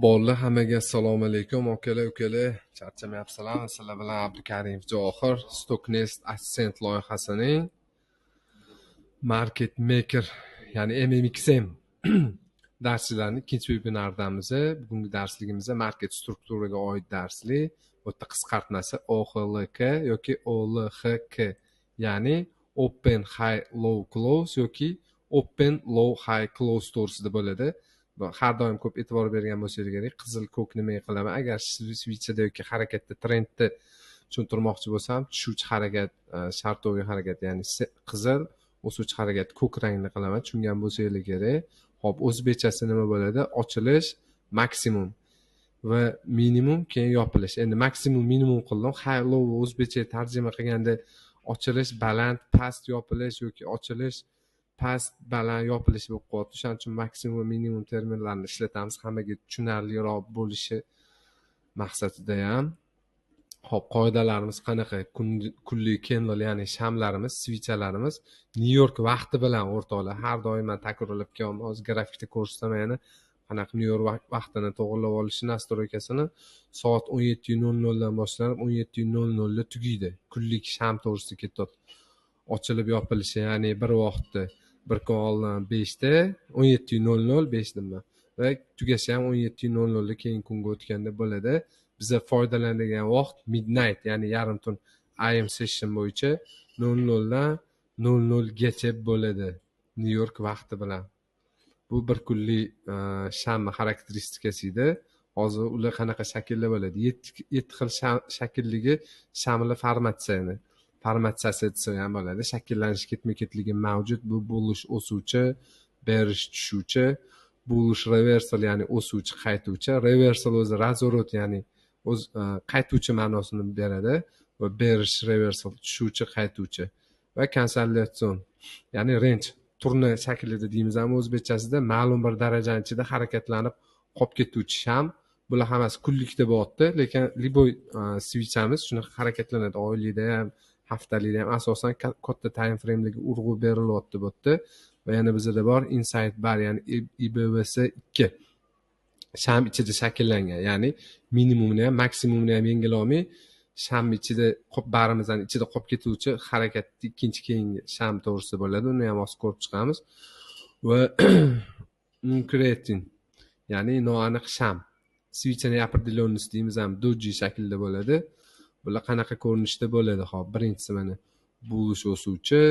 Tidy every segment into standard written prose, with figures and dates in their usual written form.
Bolalar hammaga assalomu alaykum akalar ukalar, charchamayapsizlarmi? Sizlar bilan Abdukarimov Johir Stocknest Ascent loyihasining Market Maker ya'ni MMXM darslarining ikkinchi webinardamiz. Bugungi darsligimizda market strukturaga oid darslik, o'ta qisqartmasi OHLK yoki OLHK, ya'ni Open High Low Close yoki Open Low High Close to'g'risida bo'ladi. Har doim ko'p e'tibor bergan bo'lsangiz kerak. Qizil ko'k nima qilaman? Agar switchda yoki harakatda trendni tushuntirmoqchi bo'lsam, tushuvchi harakat, shartoviy harakat, ya'ni qizil, o'suvchi harakat ko'k rangni qilaman. Tushungan bo'lsangiz kerak. Xo'p, o'zbekchasi nima bo'ladi? Ochilish, maksimum va minimum, keyin yopilish. Endi maksimum, minimum qildim. High low o'zbekcha tarjima qilganda ochilish, baland, past, yopilish yoki ochilish, past, baland, yopilish bo'lib qolyapti. Shuning uchun maksimum va minimum terminlarni ishlatamiz, hammaga tushunarliroq bo'lishi maqsadida ham. Xo'p, qoidalarimiz qanaqa? Kunlik candle, ya'ni shamlarimiz, svichalarimiz New York vaqti bilan o'rtoqlar. Har doim men takrorlab kelaman. Hozir grafikda ko'rsataman, yana qanaqa New York vaqtini to'g'rilab olishi nastroykasini soat 17:00 dan boshlanib 17:00 da tugaydi. Kunlik sham to'g'risida ketyapti. Ochilib yopilishi, ya'ni bir vaqtda bir kun oldin 5 da 17:00 5 dimman va tugashi ham 17:00 da keyingi kunga o'tganda bo'ladi. Biza foydalanadigan vaqt midnight, ya'ni yarim tun AM session bo'yicha 00 dan 00 gacha bo'ladi New York vaqti bilan. Bu bir kunlik shamma xarakteristikasi edi. Hozir ular qanaqa shaklda bo'ladi? 7 xil shakldagi shamlar formatsiyasi desa ham bo'ladi. Shakllanish ketma-ketligi mavjud. Bu bullish o'suvchi, bearish tushuvchi, bullish reversal, ya'ni o'suvchi qaytuvchi. Reversal o'zi razvorot, ya'ni o'z qaytuvchi ma'nosini beradi va bearish reversal tushuvchi, qaytuvchi va konsolidatsion, ya'ni range turni shaklida deymiz ham o'zbekchasida, ma'lum bir darajani ichida harakatlanib qolib ketuvchi sham. Bular hammasi kunlikda bo'lyapti, lekin liboy switchamiz shunaqa harakatlanadi. Oylikda ham, haftalikda ham asosan katta time frame'dagi urg'u berilyapti bu yerda. Va yana bizda bor inside bar, ya'ni IBVS 2 sham ichida shakllangan, ya'ni minimumni ham maksimumni ham yengil olmay sham ichida barimizdan ichida qolib ketuvchi harakatni ikkinchi keyingi sham to'g'risida bo'ladi. Uni ham hozir ko'rib chiqamiz. Va uncreating, ya'ni noaniq sham, switchning определенность deymiz ham, doji shaklda bo'ladi. Bular qanaqa ko'rinishda bo'ladi? Hop, birinchisi mana bullish o'suvchi,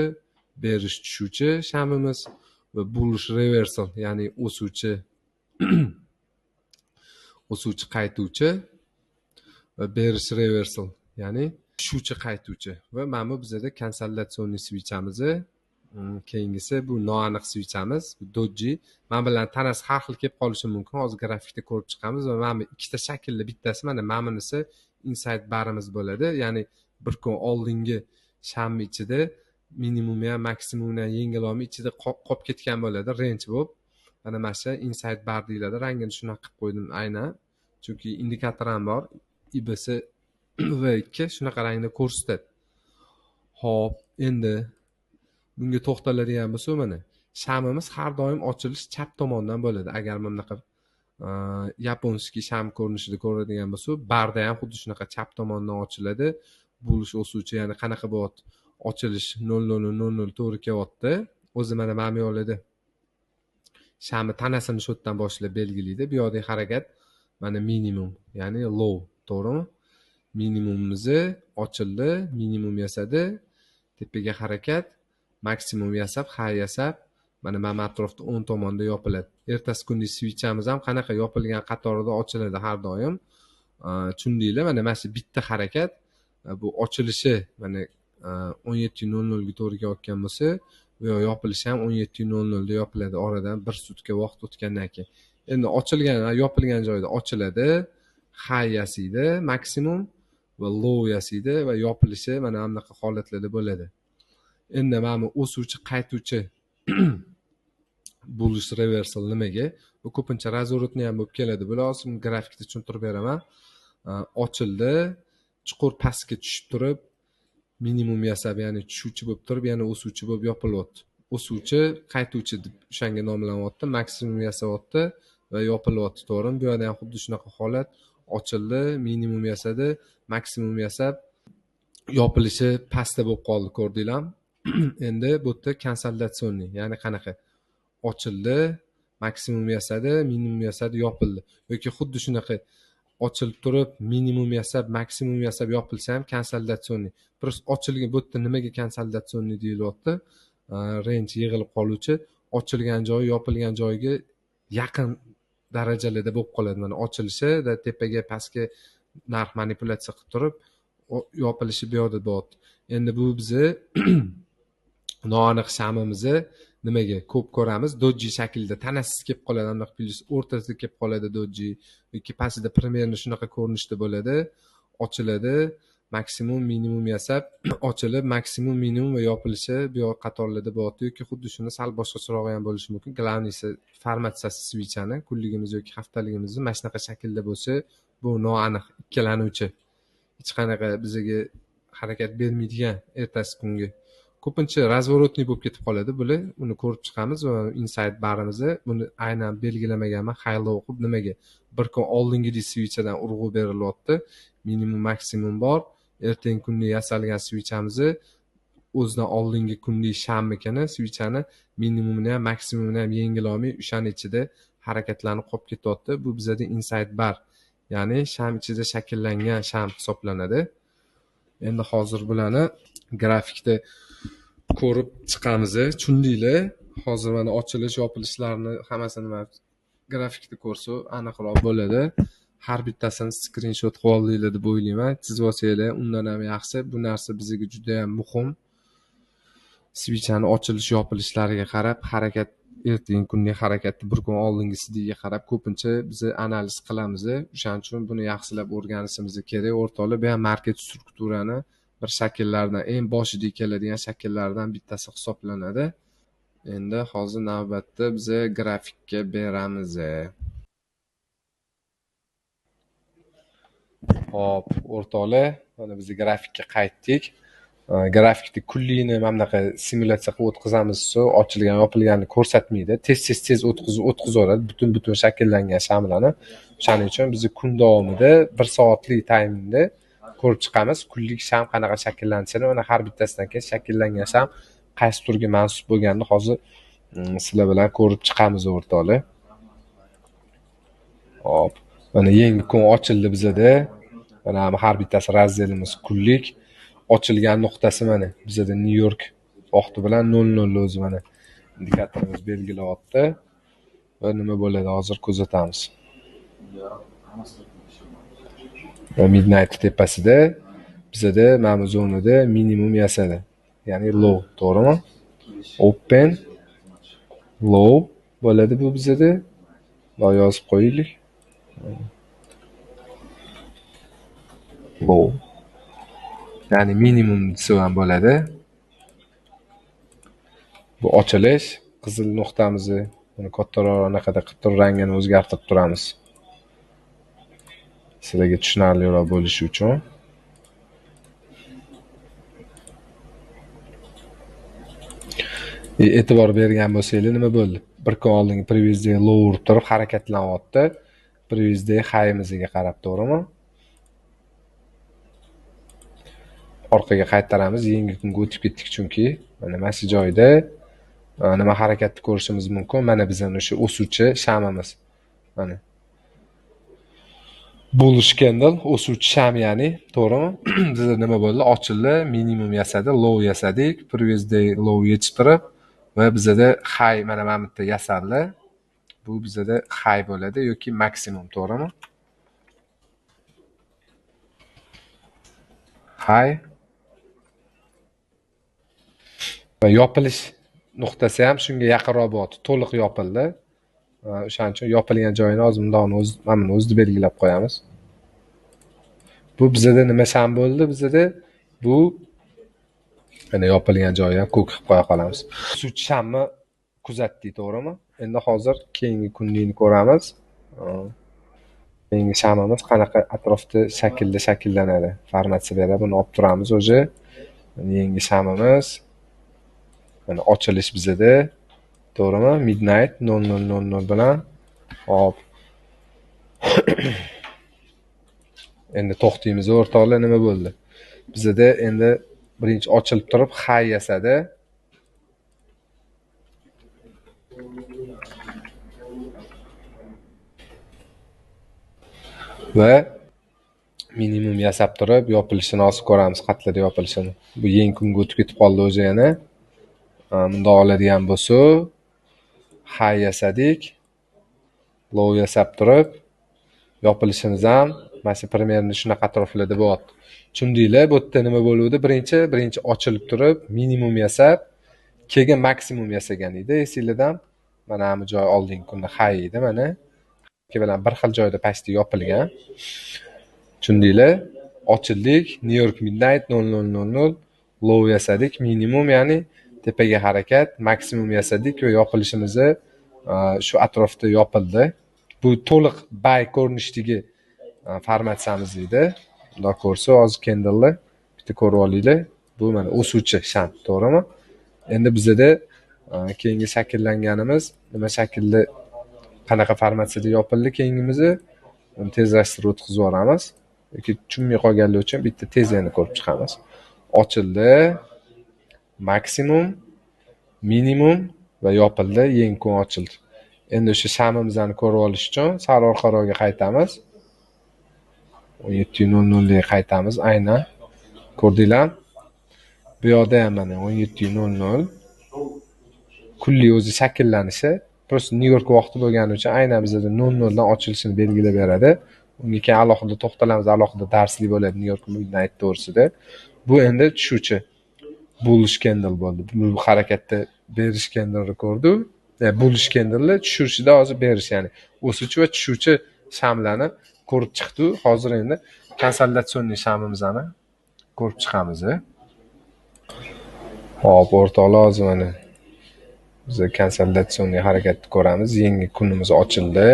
bearish tushuvchi shamimiz va bullish reversal, ya'ni o'suvchi qaytuvchi va bearish reversal, ya'ni tushuvchi qaytuvchi. Va mana bu bizda konsolidatsionniy switchamiz. Keyingisi bu noaniq switchamiz, bu doji. Men bilan tanasi har xil kelib qolishi mumkin. Hozir grafikda ko'rib chiqamiz. Va mana bu ikkita shaklda bittasi mana bunisi inside barimiz bo'ladi, ya'ni bir kun oldingi shamni ichida minimumni ham maksimumni ham yengil olmay ichida qolib ketgan bo'ladi, range bo'lib. Mana shu inside bar deyiladi. Rangini shunaqa qilib qo'ydim aynan, chunki indikator ham bor. IBS V2 shunaqa rangda ko'rsatadi. Xo'p, endi bunga to'xtaladigan bo'lsak, mana shamimiz har doim ochilish chap tomondan bo'ladi. Agar mana bunaqa yaponskiy sham ko'rinishida ko'radigan bo'lsak, barda ham xuddi shunaqa chap tomondan ochiladi. Bullish o'suvchi, ya'ni qanaqa bo'lyapti? Ochilish 00:00 to'g'ri kelyapti. O'zi mana bu yo'lida shamni tanasini shu yerdan boshlab belgilaydi. Bu yoqdagi harakat mana minimum, ya'ni low, to'g'rimi? Minimumimiz ochildi, minimum yasadi, tepaga harakat, maksimum yasab, high yasab, mana atrofda 10 tomonda yopiladi. Ertasi kungi switchamiz ham qanaqa yopilgan qatorida ochiladi har doim. Tushundinglar? Mana shu bitta harakat, bu ochilishi mana 17:00 ga to'g'ri kelayotgan bo'lsa, va yopilishi ham 17:00 da yopiladi. Oradan bir sutka vaqt o'tgandan keyin. Endi ochilgan, yopilgan joyda ochiladi, high yasaydi, maksimum va low yasaydi va yopilishi mana bunaqa holatlarda bo'ladi. Endi mana o'suvchi, qaytuvchi bullish reversal nimaga? Bu ko'pincha razvorotni ham bo'lib keladi. Bular hozir grafikda tushuntirib beraman. Ochildi, chuqur pastga tushib turib, minimum yasab, ya'ni tushuvchi bo'lib turib, yana o'suvchi bo'lib yopilyapti. O'suvchi, qaytuvchi deb o'shanga nomlanyapti. Maksimum yasayapti va yopilyapti, to'g'rimi? Bu yerda ham xuddi shunaqa holat. Ochildi, minimum yasadi, maksimum yasab, yopilishi pastda bo'lib qoldi, ko'rdinglarmi? Endi bu yerda konsolidatsionniy, ya'ni qanaqa? Ochildi, maksimum yasadi, minimum yasadi, yopildi. Yoki xuddi shunaqa ochilib turib, minimum yasab, maksimum yasab yopilsa ham konsolidatsionniy. Просто ochilgan, bu yerda nimaga konsolidatsionniy deyilyapti? Range yig'ilib qoluvchi, ochilgan joyi yopilgan joyiga yaqin darajalarda bo'lib qoladi. Mana ochilishida tepaga pastga narx manipulyatsiya qilib turib, yopilishi bu yerda bo'lyapti. Endi bu bizni noaniq shamimizni nimaga ko'p ko'ramiz? Doji shaklida tanasiz kelib qoladi, anaqa plyus o'rtasida kelib qoladi doji yoki pastida primerni shunaqa ko'rinishda bo'ladi, ochiladi, maksimum minimum yasab ochilib, maksimum minimum va yopilishi bu yoq qatorlarda bo'lyapti yoki xuddi shuni sal boshqacharoq ham bo'lishi mumkin. Glavniysi formatsiyasi switchani kunligimiz yoki haftaligimizni mana shunaqa shaklda bo'lsa, bu noaniq, ikkilanuvchi, hech qanaqa bizga harakat bermaydigan ertasi kungi. Ko'pincha razворотный bo'lib ketib qoladi bular. Buni ko'rib chiqamiz va inside barimizni buni aynan belgilamaganman. High low qilib nimaga? Bir kun oldingi switchdan urg'u berilyapti. Minimum maksimum bor. Ertangi kunni yasalgan switchamizni o'zidan oldingi kunlik shammikini switchani minimumini ham maksimumini ham yengil olmay o'shaning ichida harakatlanib qolib ketyapti. Bu bizda inside bar, ya'ni sham ichida shakllangan sham hisoblanadi. Endi hozir bularni grafikda ko'rib chiqamiz. Tushundinglar? Hozir mana ochilish, yopilishlarni hammasini grafikda ko'rsa aniqroq bo'ladi. Har bittasini skrinshot qilib oldinglar deb o'ylayman. Chizib olsanglar undan ham yaxshi. Bu narsa bizga juda ham muhim. Switchani ochilish, yopilishlariga qarab harakat, ertangi kunning harakati bir kun oldingisiga qarab ko'pincha biz analiz qilamiz. O'shaning uchun buni yaxshilab o'rganishimiz kerak. O'rtoqlar, bu ham market strukturani bir shakllardan, eng boshida keladigan shakllardan bittasi hisoblanadi. Endi hozir navbatda biz grafikka beramiz. Hop, o'rtoqlar, mana biz grafikka qaytdik. Grafikda kunlikni mana bunaqa simulyatsiya qilib o'tkazamiz, ochilgan, yopilganini ko'rsatmaydi. Tez o'tkazaveradi butun shakllangan shamlarni. Shuning uchun biz kun davomida 1 soatlik taymingda ko'rib chiqamiz. Kunlik sham qanaqa shakllanishini, mana har bittasidan keyin shakllangan sham qaysi turga mansub bo'lganini hozir sizlar bilan ko'rib chiqamiz, o'rtoqlar. Hop, mana yangi kun ochildi bizda. Mana har bittasi razdelimiz kunlik. Ochilgan nuqtasi mana bizda New York vaqti bilan 00 o'zi mana indikatorimiz belgilayapti. Va nima bo'ladi hozir kuzatamiz. Va midnight tepasida bizda mana bu zonada minimum yasadi. Ya'ni low, to'g'rimi? Open low bo'ladi bu bizda. Va yozib qo'yaylik. Low. Ya'ni minimum desa ham bo'ladi. Bu ochilish, qizil nuqtamizni buni kattaroq anaqada qilib turib rangini o'zgartirib turamiz. Sizlarga tushunarliroq bo'lishi uchun. E'tibor bergan bo'lsanglar nima bo'ldi? Bir kun oldingi previous day low urib turib harakatlanyapti. Previous day high'imizga qarab, to'g'rimi? Orqaga qaytaramiz, yangi kunga o'tib ketdik chunki mana shu joyda nima harakatni ko'rishimiz mumkin. Mana bizning o'sha o'suvchi shamimiz. Mana bullish candle, o'suvchi sham, ya'ni, to'g'rimi? Bizda nima bo'ldi? Ochildi, minimum yasadi, low yasadik, previous day low yechib turib va bizda high mana bu yerda yasaldi. Bu bizda high bo'ladi yoki maksimum, to'g'rimi? High va yopilish nuqtasi ham shunga yaqinroq bo'ldi. To'liq yopildi. O'shaning uchun yopilgan joyini hozir bundog'ini mana o'zida belgilab qo'yamiz. Bu bizda nima sham bo'ldi? Bizda bu mana yopilgan joyi ham ko'k qilib qo'ya qolamiz. Suv shamni kuzatdik, to'g'rimi? Endi hozir keyingi kunlikni ko'ramiz. Keyingi shamimiz qanaqa atrofda shaklda shakllanadi. Formatsiya beradi, buni olib turamiz o'zi. Yangi shamimiz mana ochilish bizda, to'g'rimi? Midnight 00:00 bilan Hop. Endi to'xtaymiz o'rtoqlar, nima bo'ldi? Bizda endi birinchi ochilib turib hay yasadi. Va minimum yasab turib yopilishini hozir ko'ramiz, qatlada yopilishini. Bu eng kunga o'tib ketib qoldi o'zi yana. Bundoq oladigan bo'lsa, hay yasadik. Low yasab turib yopilishimiz ham mana shu primerni shunaqa atroflarda bo'lyapti. Tushundinglar? Bu yerda nima bo'luvdi? Birinchi ochilib turib minimum yasab, keyin maksimum yasagan edi. Esingizdan mana bu joy oldingi kunda hay edi mana. Ikki bilan bir xil joyda pastda yopilgan. Tushundinglar? Ochildik, New York Midnight 00:00 low yasadik, minimum ya'ni tepaga harakat, maksimum yasadik va yopilishimizni shu atrofda yopildi. Bu to'liq buy ko'rinishidagi formatsiyamiz edi. Xudo ko'rsa, hozir candle'ni bitta ko'rib olinglar. Bu mana o'suvchi sham, to'g'rimi? Endi bizda keyingi shakllanganimiz nima shaklda, qanaqa formatsiyada yopildi keyingimizni uni tezlashtirib o'tkazib yuboramiz. Yoki tushunmay qolganlar uchun bitta tezlikni ko'rib chiqamiz. Ochildi, maksimum, minimum va yopildi, eng kun ochildi. Endi o'sha shamimizni ko'rib olish uchun sal orqaroqga qaytamiz. 17:00 ga qaytamiz aynan. Ko'rdinglar? Bu yoqda ham mana 17:00 kunli o'zi shakllanishi, prosta New York vaqti bo'lgani uchun aynan bizda 00 dan ochilishini belgilab beradi. Unga keyin alohida to'xtalamiz, alohida darslik bo'ladi New York Midnight to'g'risida. Bu endi tushuvchi bullish candle bo'ldi. Bu harakatda bearish candle ko'rdi. Bullish candle tushirishida hozir bearish, ya'ni o'suvchi va tushuvchi shamlarni ko'rib chiqdi. Hozir endi konsolidatsionniy shamimizni ko'rib chiqamiz. Hop, o'rtoqlar, hozir mana biz konsolidatsionniy harakatni ko'ramiz. Yangi kunimiz ochildi.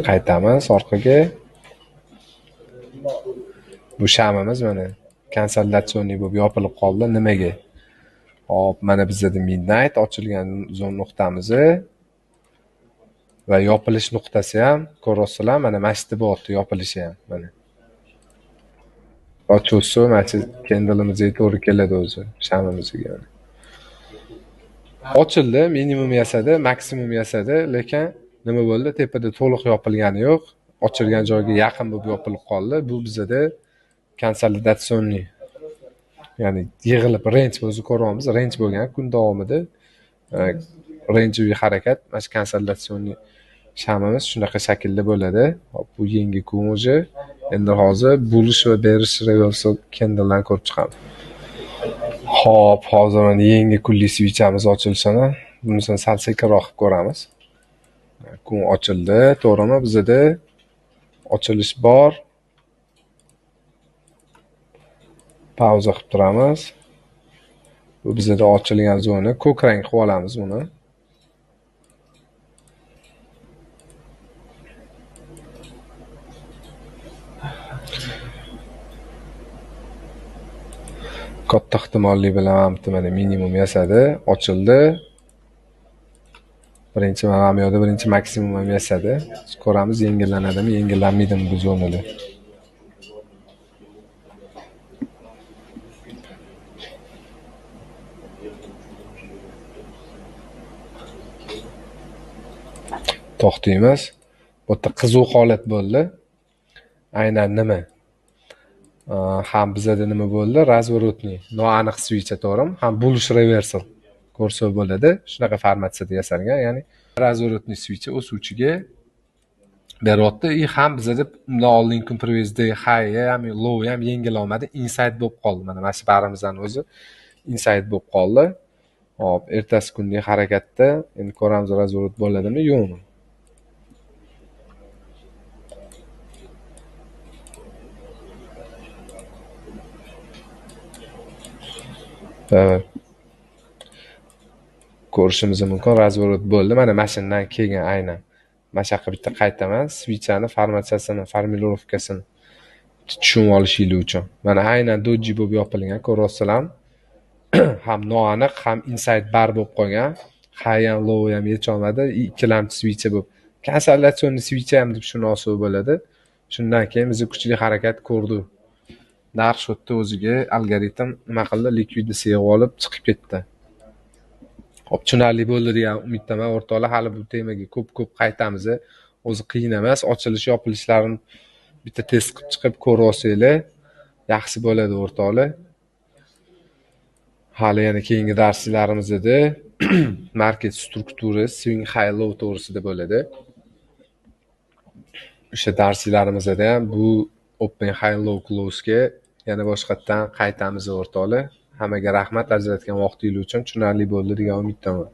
Qaytamiz orqaga. Bu shamimiz mana konsolidatsionniy bo'lib yopilib qoldi. Nimaga? Hop, mana bizda midnight ochilgan zon nuqtamiz va yopilish nuqtasi ham ko'rasizlar, mana mashti bo'lyapti yopilishi ham mana. Ochuvchi mana shu candle'imizga to'g'ri keladi o'zi shamimizga. Ochildi, minimum yasadi, maksimum yasadi, lekin nima bo'ldi? Tepada to'liq yopilgani yo'q. Ochilgan joyga yaqin bo'lib yopilib qoldi. Bu bizda konsolidatsionniy, ya'ni yig'ilib range o'zi ko'ryapmiz. Range bo'lgan kun davomida rangeviy harakat, mana shu konsolidatsionniy shamimiz shunaqa shaklda bo'ladi. Hop, bu yangi kun o'zi. Endi hozir bullish va bearish reversal candle'dan ko'rib chiqamiz. Hop, hozir mana yangi kunli switchamiz ochilishini, bunisini sal sekinroq qilib ko'ramiz. Kun ochildi, to'g'rimi? Bizda ochilish bor. Pauza qilib turamiz. Bu bizda ochilgan zona, ko'k rang qilib olamiz buni. Katta ehtimollik bilan mana minimum yasadi, ochildi. Birinchi mana bu yoqda birinchi maksimum ham yasadi. Ko'ramiz yengillanadimi, yengillanmaydimi bu zonalar. To'xtaymiz. Bu yerda qiziq holat bo'ldi. Aynan nima? Ham bizda nima bo'ldi? Razворотный, noaniq switch, to'g'rimi? Ham bullish reversal ko'rsa bo'ladi. Shunaqa formatsiyada yasalgan, ya'ni razворотный switch o'suvchiga beryapti. Ham bizda undan oldingi kun preview'da high ham low ham yengil olmadi, inside bo'lib qoldi. Mana shu barimizdan o'zi inside bo'lib qoldi. Hop, ertasi kunlik harakatda endi ko'ramiz razворот bo'ladimi, yo'qmi? Ko'rishimiz mumkin, razворот bo'ldi. Mana mashindan keyin aynan mana shu yoqqa bitta qaytaman, switchani formatsiyasini, formulirovkasini tushunib olishingiz uchun. Mana aynan doji bo'lib yopilgan, ko'ryapsizlarmi? ham noaniq, ham inside bar bo'lib qolgan. High ham low ham yecholmadi. Ikkilamchi switch bo'lib. Konsolyatsionni switch ham deb shunosiy bo'ladi. Shundan keyin biz kuchli harakat ko'rdik. Darsh o'tdi o'ziga algoritm nima qildi? Likvidni sevib olib chiqib ketdi. Hop, tushunarli bo'ldi degan umiddaman o'rtoqlar. Hali bu temaga ko'p qaytamiz. O'zi qiyin emas. Ochilish yopilishlarini bitta test qilib chiqib ko'rib olsanglar yaxshi bo'ladi o'rtoqlar. Hali yana keyingi darslarimizda market strukturasi, swing high low to'g'risida bo'ladi. O'sha darslarimizda ham bu open high low close ga yana boshqatdan qaytamiz o'rtoqlar. Hammaga rahmat ajratgan vaqtingiz uchun. Tushunarli bo'ldi degan umiddaman.